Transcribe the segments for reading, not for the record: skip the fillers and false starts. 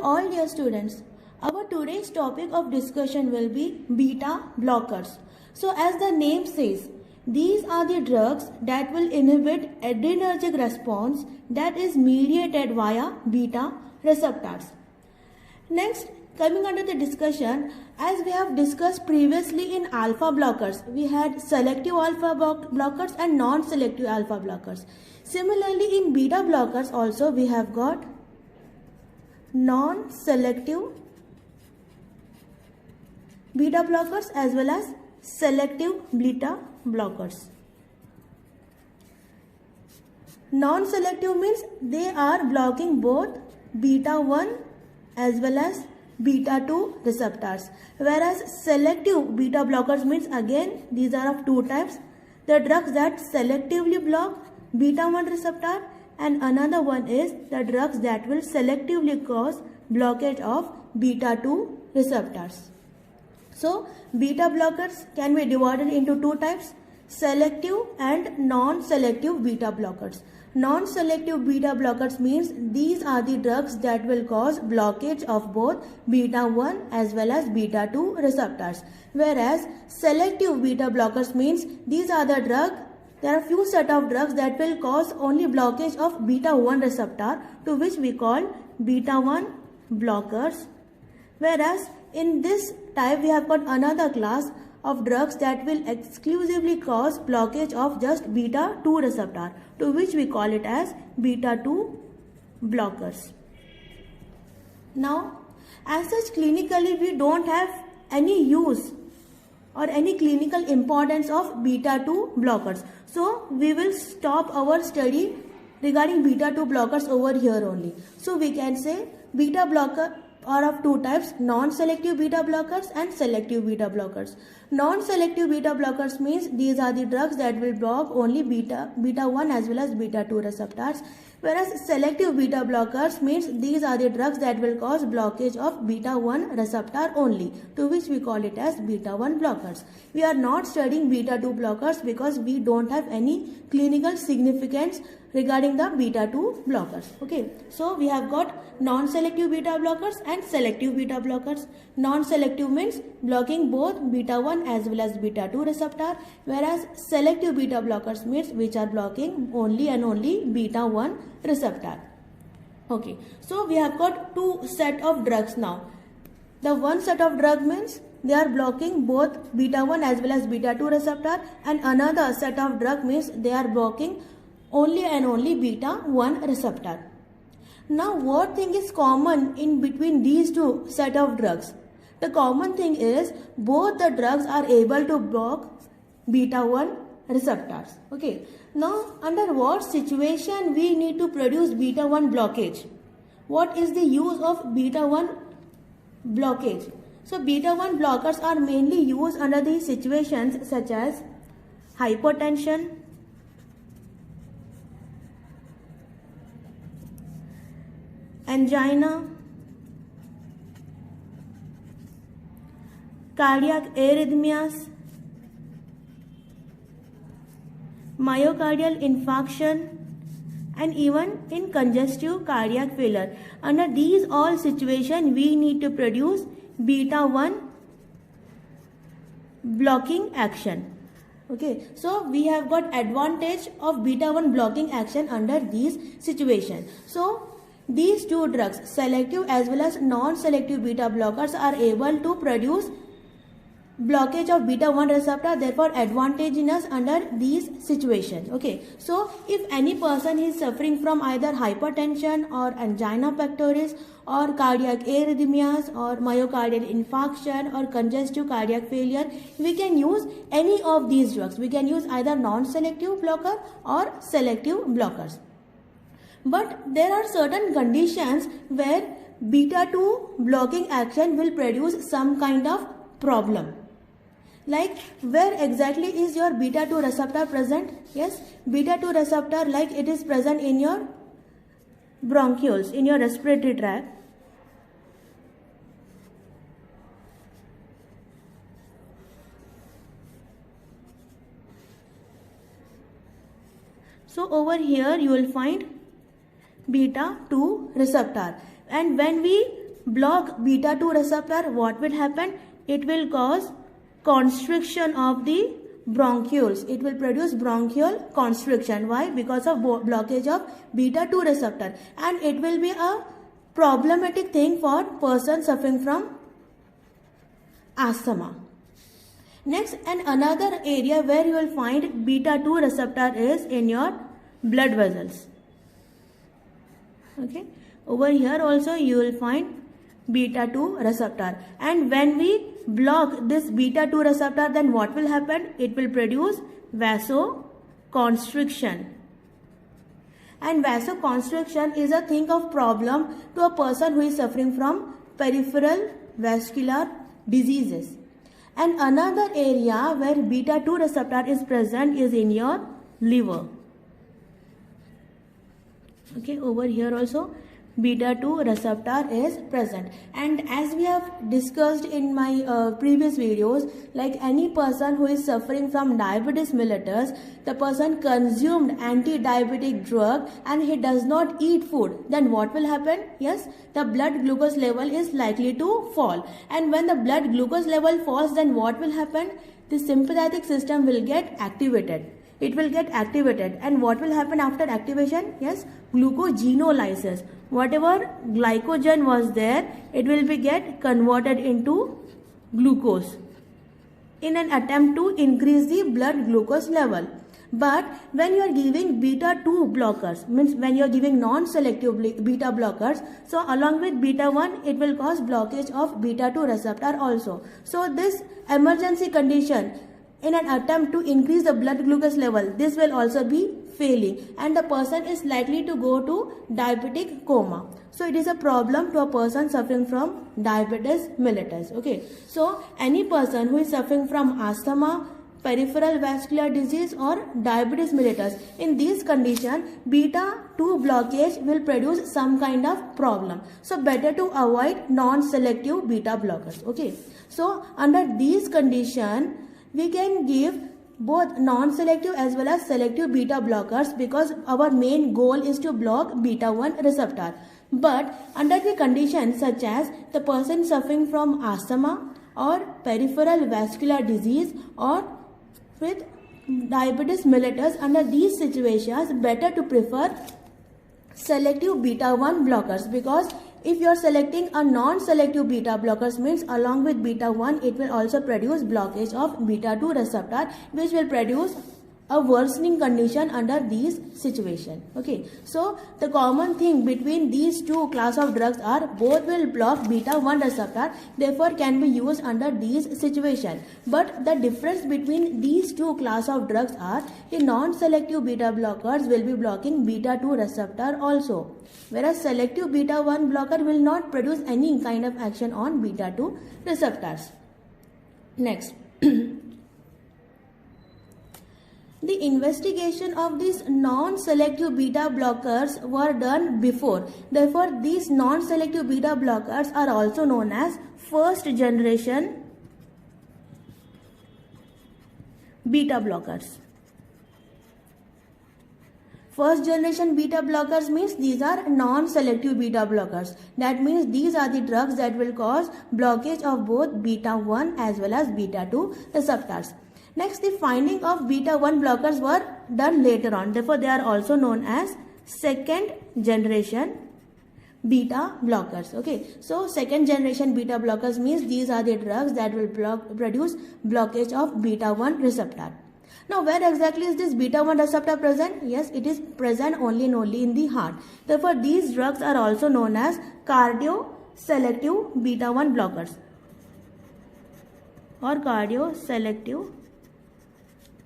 all dear students. Our today's topic of discussion will be beta blockers. So as the name says, these are the drugs that will inhibit adrenergic response that is mediated via beta receptors. Next, coming under the discussion, as we have discussed previously in alpha blockers, we had selective alpha blockers and non-selective alpha blockers. Similarly, in beta blockers also we have got non-selective beta blockers as well as selective beta blockers. Non-selective means they are blocking both beta 1 as well as beta 2 receptors, whereas selective beta blockers means again these are of two types: the drugs that selectively block beta 1 receptor, and another one is the drugs that will selectively cause blockage of beta 2 receptors. So beta blockers can be divided into two types: selective and non-selective beta blockers. Non-selective beta blockers means these are the drugs that will cause blockage of both beta 1 as well as beta 2 receptors, whereas selective beta blockers means these are the drugs. There are few set of drugs that will cause only blockage of beta 1 receptor, to which we call beta 1 blockers, whereas in this type we have got another class of drugs that will exclusively cause blockage of just beta 2 receptor, to which we call it as beta 2 blockers. Now, as such, clinically we don't have any use or any clinical importance of beta 2 blockers. So we will stop our study regarding beta 2 blockers over here only. So we can say beta blocker are of two types: non-selective beta blockers and selective beta blockers. Non-selective beta blockers means these are the drugs that will block only beta 1 as well as beta 2 receptors, whereas selective beta blockers means these are the drugs that will cause blockage of beta 1 receptor only, to which we call it as beta 1 blockers. We are not studying beta 2 blockers because we don't have any clinical significance regarding the beta 2 blockers. Okay, so we have got non-selective beta blockers and selective beta blockers. Non-selective means blocking both beta 1 as well as beta 2 receptor, whereas selective beta blockers means which are blocking only and only beta 1 receptor. Okay, so we have got two set of drugs now. The one set of drug means they are blocking both beta 1 as well as beta 2 receptor, and another set of drug means they are blocking only and only beta 1 receptor. Now what thing is common in between these two set of drugs? The common thing is both the drugs are able to block beta 1 receptors. Okay, now under what situation we need to produce beta 1 blockage? What is the use of beta 1 blockage? So beta 1 blockers are mainly used under these situations such as hypotension, angina, cardiac arrhythmias, myocardial infarction, and even in congestive cardiac failure. Under these all situations we need to produce beta 1 blocking action. Okay, so we have got advantage of beta 1 blocking action under these situations. So these two drugs, selective as well as non-selective beta blockers, are able to produce blockage of beta 1 receptor, therefore advantageous under these situations. Okay, so if any person is suffering from either hypertension or angina pectoris or cardiac arrhythmias or myocardial infarction or congestive cardiac failure, we can use any of these drugs. We can use either non-selective blocker or selective blockers. But there are certain conditions where beta 2 blocking action will produce some kind of problem. Like, where exactly is your beta 2 receptor present? Yes, beta 2 receptor, like it is present in your bronchioles, in your respiratory tract. So over here you will find beta 2 receptor, and when we block beta 2 receptor, what will happen? It will cause constriction of the bronchioles. It will produce bronchial constriction. Why? Because of blockage of beta 2 receptor, and it will be a problematic thing for person suffering from asthma. Next, and another area where you will find beta 2 receptor is in your blood vessels. Okay, over here also you will find beta 2 receptor, and when we block this beta 2 receptor, then what will happen? It will produce vasoconstriction, and vasoconstriction is a thing of problem to a person who is suffering from peripheral vascular diseases. And another area where beta 2 receptor is present is in your liver. Okay, over here also beta 2 receptor is present. And as we have discussed in my previous videos, like any person who is suffering from diabetes mellitus, the person consumed anti-diabetic drug and he does not eat food, then what will happen? Yes, the blood glucose level is likely to fall, and when the blood glucose level falls, then what will happen? The sympathetic system will get activated. It will get activated, and what will happen after activation? Yes, glucogenolysis. Whatever glycogen was there, it will be get converted into glucose in an attempt to increase the blood glucose level. But when you are giving beta 2 blockers, means when you are giving non-selective beta blockers, so along with beta 1, it will cause blockage of beta 2 receptor also. So this emergency condition, in an attempt to increase the blood glucose level, this will also be failing, and the person is likely to go to diabetic coma. So it is a problem to a person suffering from diabetes mellitus. Okay, so any person who is suffering from asthma, peripheral vascular disease or diabetes mellitus, in these conditions beta 2 blockage will produce some kind of problem. So better to avoid non-selective beta blockers. Okay, so under these conditions we can give both non-selective as well as selective beta blockers, because our main goal is to block beta 1 receptor. But under the conditions such as the person suffering from asthma or peripheral vascular disease or with diabetes mellitus, under these situations better to prefer selective beta 1 blockers, because if you are selecting a non-selective beta blockers, means along with beta 1 it will also produce blockage of beta 2 receptor, which will produce a worsening condition under these situations. Okay, so the common thing between these two class of drugs are both will block beta 1 receptor, therefore can be used under these situations. But the difference between these two class of drugs are the non-selective beta blockers will be blocking beta 2 receptor also, whereas selective beta 1 blocker will not produce any kind of action on beta 2 receptors. Next, the investigation of these non-selective beta blockers were done before. Therefore, these non-selective beta blockers are also known as first generation beta blockers. First generation beta blockers means these are non-selective beta blockers. That means these are the drugs that will cause blockage of both beta 1 as well as beta 2 receptors. Next, the finding of beta 1 blockers were done later on. Therefore, they are also known as second generation beta blockers. Okay, so second generation beta blockers means these are the drugs that will produce blockage of beta 1 receptor. Now, where exactly is this beta 1 receptor present? Yes, it is present only and only in the heart. Therefore, these drugs are also known as cardio-selective beta 1 blockers or cardio-selective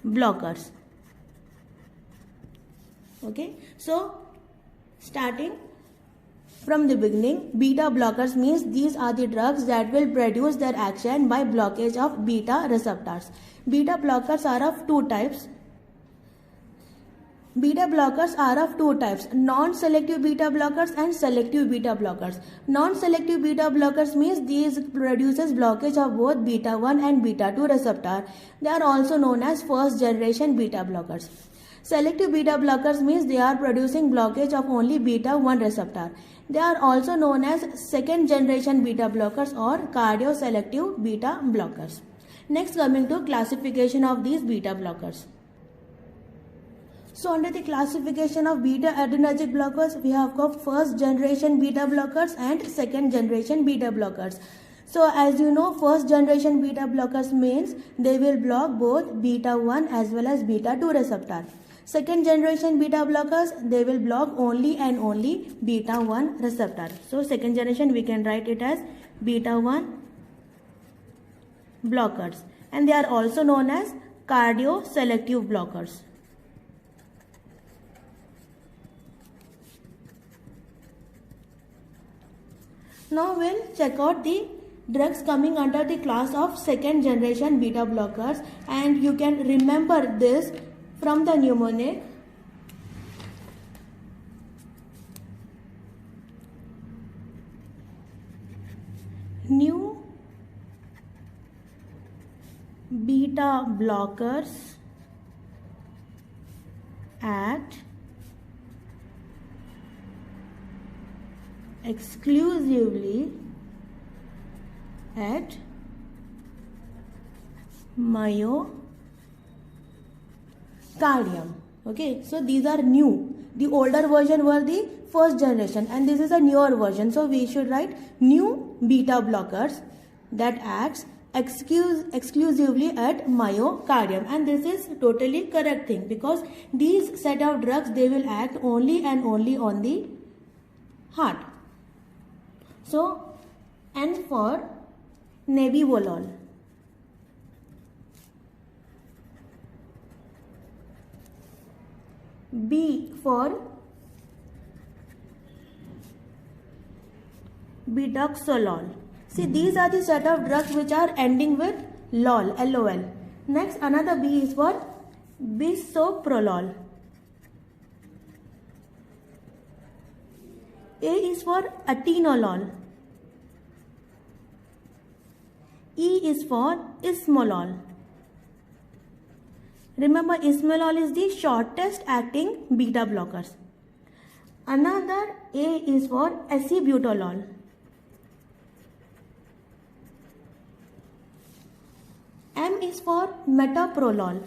blockers. Okay, so starting from the beginning, beta blockers means these are the drugs that will produce their action by blockage of beta receptors. Beta blockers are of two types. Beta blockers are of two types, non-selective beta blockers and selective beta blockers. Non-selective beta blockers means these produces blockage of both beta 1 and beta 2 receptor. They are also known as first generation beta blockers. Selective beta blockers means they are producing blockage of only beta 1 receptor. They are also known as second generation beta blockers or cardioselective beta blockers. Next, coming to classification of these beta blockers. So under the classification of beta adrenergic blockers, we have got first generation beta blockers and second generation beta blockers. So as you know, first generation beta blockers means they will block both beta 1 as well as beta 2 receptor. Second generation beta blockers, they will block only and only beta 1 receptor. So second generation we can write it as beta 1 blockers, and they are also known as cardioselective blockers. Now we'll check out the drugs coming under the class of second generation beta blockers, and you can remember this from the mnemonic. New beta blockers act exclusively at myocardium. Okay, so these are new. The older version were the first generation and this is a newer version. So we should write new beta blockers that acts exclusively at myocardium, and this is totally correct thing because these set of drugs, they will act only and only on the heart. So N for nebivolol. B for bidoxolol. See, these are the set of drugs which are ending with lol, LOL. Next, another B is for bisoprolol. A is for atenolol. E is for ismolol. Remember, ismolol is the shortest acting beta blockers. Another A is for acebutolol. M is for metoprolol.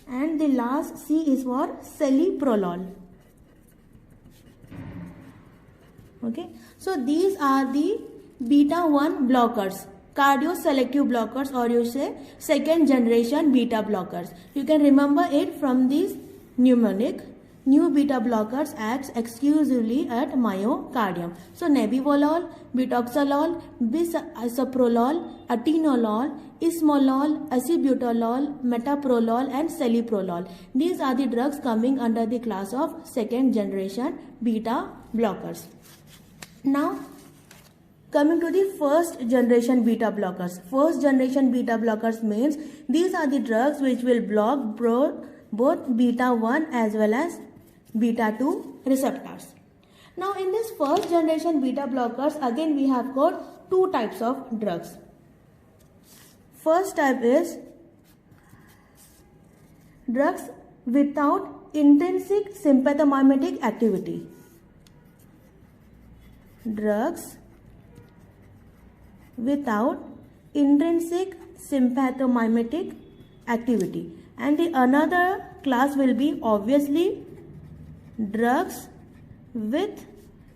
And the last C is for celiprolol. Okay, so these are the beta 1 blockers, cardioselective blockers, or you say second generation beta blockers. You can remember it from this mnemonic. New beta blockers acts exclusively at myocardium. So nebivolol, bidoxolol, bisoprolol, atenolol, ismolol, acebutolol, metoprolol and celiprolol. These are the drugs coming under the class of second generation beta blockers. Now coming to the first generation beta blockers. First generation beta blockers means these are the drugs which will block both beta 1 as well as beta 2 receptors. Now in this first generation beta blockers, again we have got two types of drugs. First type is drugs without intrinsic sympathomimetic activity. Drugs without intrinsic sympathomimetic activity. And the another class will be obviously drugs with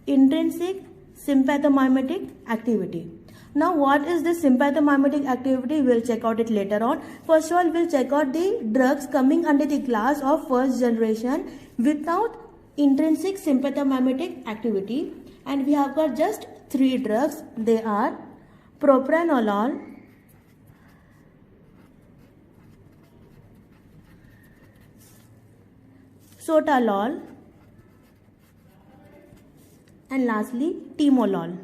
intrinsic sympathomimetic activity. Now what is this sympathomimetic activity? We'll check out it later on. First of all, we'll check out the drugs coming under the class of first generation without intrinsic sympathomimetic activity. And we have got just three drugs. They are propranolol, sotalol, and lastly timolol.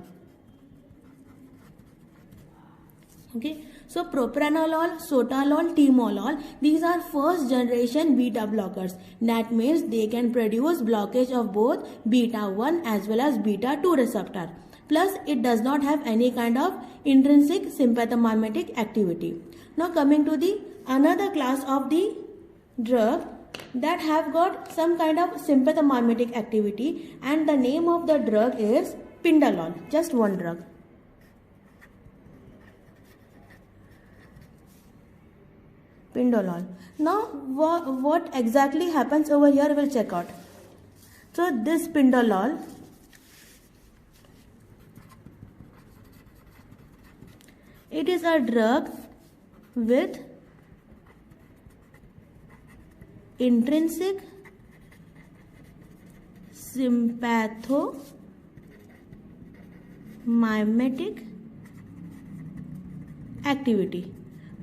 Okay, so propranolol, sotalol, timolol, these are first generation beta blockers. That means they can produce blockage of both beta 1 as well as beta 2 receptor. Plus it does not have any kind of intrinsic sympathomimetic activity. Now coming to the another class of the drug, that have got some kind of sympathomimetic activity, and the name of the drug is Pindalol. Just one drug. Pindalol. Now what exactly happens over here, we'll check out. So this Pindalol, it is a drug with intrinsic sympathomimetic activity.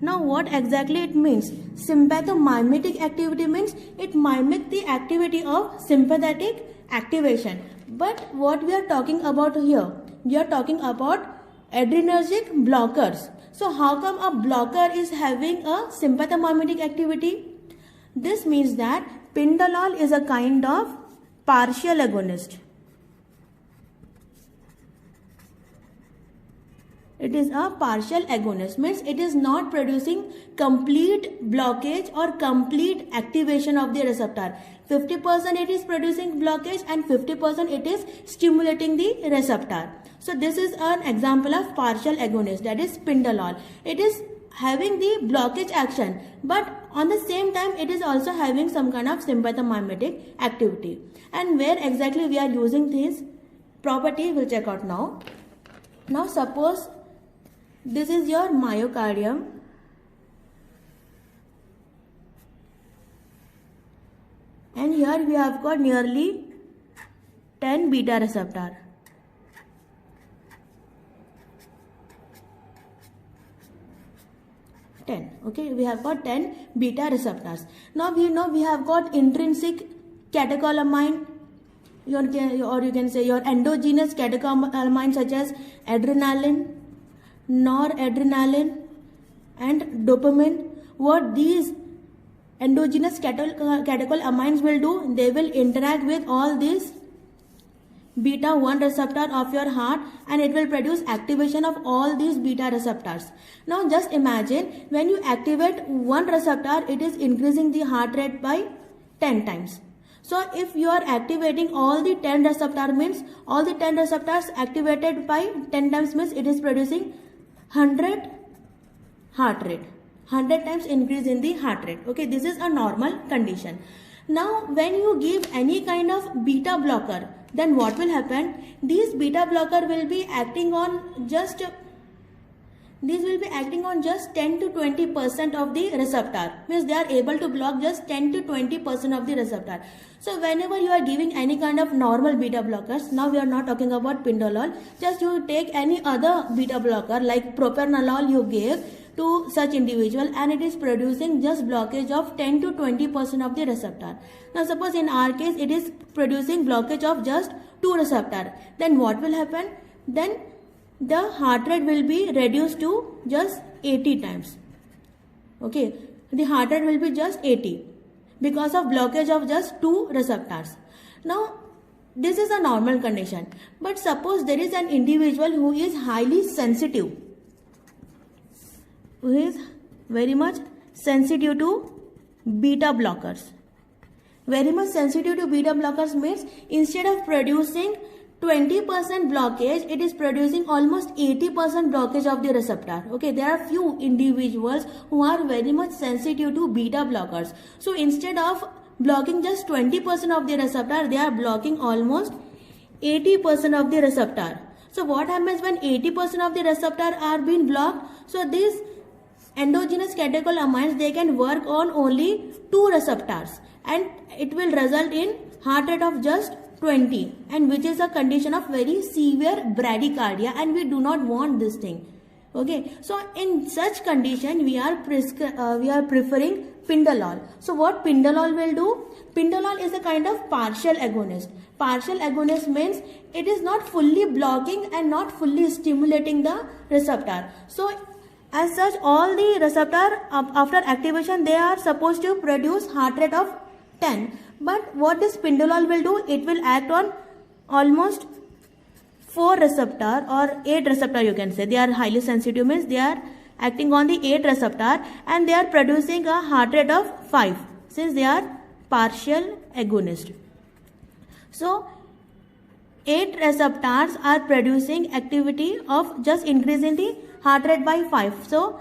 Now what exactly it means? Sympathomimetic activity means it mimics the activity of sympathetic activation. But what we are talking about here? We are talking about adrenergic blockers. So how come a blocker is having a sympathomimetic activity? This means that Pindalol is a kind of partial agonist. It is a partial agonist, means it is not producing complete blockage or complete activation of the receptor. 50% it is producing blockage and 50% it is stimulating the receptor. So this is an example of partial agonist, that is Pindalol. It is having the blockage action, but on the same time it is also having some kind of sympathomimetic activity. And where exactly we are using this property, we'll check out now. Now suppose this is your myocardium, and here we have got nearly 10 beta receptor. Okay, we have got 10 beta receptors. Now we know we have got intrinsic catecholamine, or you can say your endogenous catecholamine such as adrenaline, noradrenaline and dopamine. What these endogenous catecholamines will do, they will interact with all these beta 1 receptor of your heart, and it will produce activation of all these beta receptors. Now just imagine, when you activate one receptor, it is increasing the heart rate by 10 times. So if you are activating all the 10 receptor, means all the 10 receptors activated by 10 times, means it is producing 100 heart rate, 100 times increase in the heart rate. Okay, this is a normal condition. Now when you give any kind of beta blocker, then what will happen? These beta blocker will be acting on just 10 to 20% of the receptor, means they are able to block just 10 to 20% of the receptor. So whenever you are giving any kind of normal beta blockers, now we are not talking about Pindalol, just you take any other beta blocker like propranolol you gave to such individual, and it is producing just blockage of 10 to 20% of the receptor. Now suppose in our case it is producing blockage of just 2 receptor, then what will happen? Then the heart rate will be reduced to just 80 times. Okay, the heart rate will be just 80 because of blockage of just 2 receptors. Now this is a normal condition, but suppose there is an individual who is highly sensitive, who is very much sensitive to beta blockers. Very much sensitive to beta blockers means instead of producing 20% blockage, it is producing almost 80% blockage of the receptor. Okay, there are few individuals who are very much sensitive to beta blockers. So instead of blocking just 20% of the receptor, they are blocking almost 80% of the receptor. So what happens when 80% of the receptor are being blocked? So these endogenous catecholamines, they can work on only 2 receptors, and it will result in heart rate of just 20, and which is a condition of very severe bradycardia, and we do not want this thing. Okay, so in such condition we are preferring Pindalol. So what Pindalol will do? Pindalol is a kind of partial agonist. Partial agonist means it is not fully blocking and not fully stimulating the receptor. So as such, all the receptor after activation, they are supposed to produce heart rate of 10. But what this Pindalol will do? It will act on almost 4 receptor or 8 receptor, you can say. They are highly sensitive, means they are acting on the 8 receptor, and they are producing a heart rate of 5, since they are partial agonist. So 8 receptors are producing activity of just increasing the heart rate by 5. So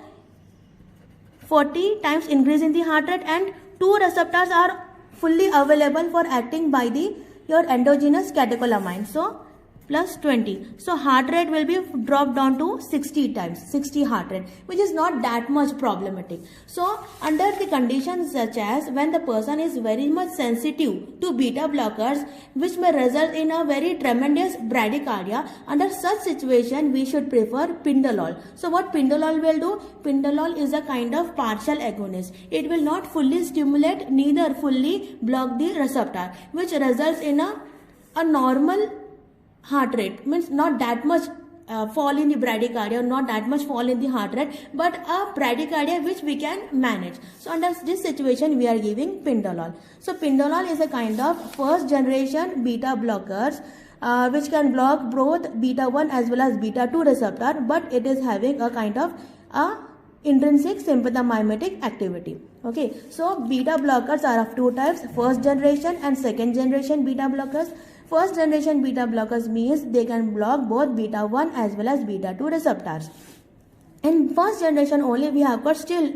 40 times increase in the heart rate, and 2 receptors are fully available for acting by the your endogenous catecholamine. So plus 20. So heart rate will be dropped down to 60 times, 60 heart rate, which is not that much problematic. So under the conditions such as when the person is very much sensitive to beta blockers, which may result in a very tremendous bradycardia, under such situation we should prefer Pindolol. So what Pindolol will do? Pindolol is a kind of partial agonist. It will not fully stimulate, neither fully block the receptor, which results in a normal heart rate, means not that much fall in the bradycardia, not that much fall in the heart rate, but a bradycardia which we can manage. So under this situation we are giving Pindolol. So Pindolol is a kind of first generation beta blockers which can block both beta 1 as well as beta 2 receptor, but it is having a kind of intrinsic sympathomimetic activity. Okay, so beta blockers are of two types, first generation and second generation beta blockers. First generation beta blockers means they can block both beta 1 as well as beta 2 receptors. In first generation only we have got still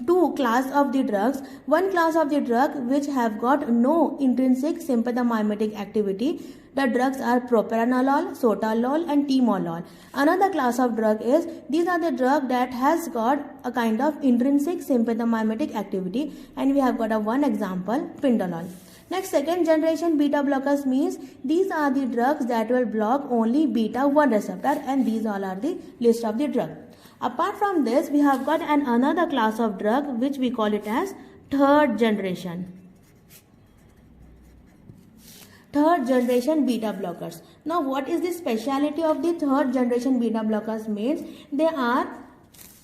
two class of the drugs. One class of the drug which have got no intrinsic sympathomimetic activity. The drugs are propranolol, sotalol and timolol. Another class of drug is, these are the drug that has got a kind of intrinsic sympathomimetic activity, and we have got a one example, Pindolol. Next, second generation beta blockers means these are the drugs that will block only beta 1 receptor, and these all are the list of the drug. Apart from this, we have got another class of drug which we call it as third generation. Third generation beta blockers. Now what is the speciality of the third generation beta blockers means? They are,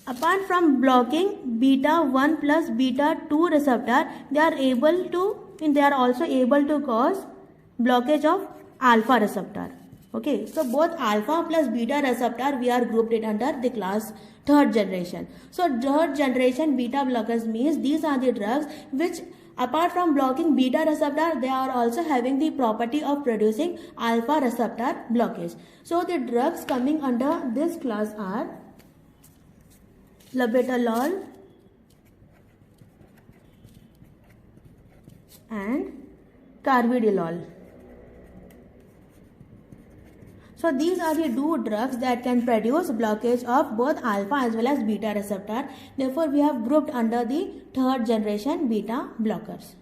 apart from blocking beta 1 plus beta 2 receptor, they are also able to cause blockage of alpha receptor. Okay, so both alpha plus beta receptor we are grouped it under the class third generation. So third generation beta blockers means these are the drugs which, apart from blocking beta receptor, they are also having the property of producing alpha receptor blockage. So the drugs coming under this class are labetalol and carvedilol. So these are the two drugs that can produce blockage of both alpha as well as beta receptor. Therefore, we have grouped under the third generation beta blockers.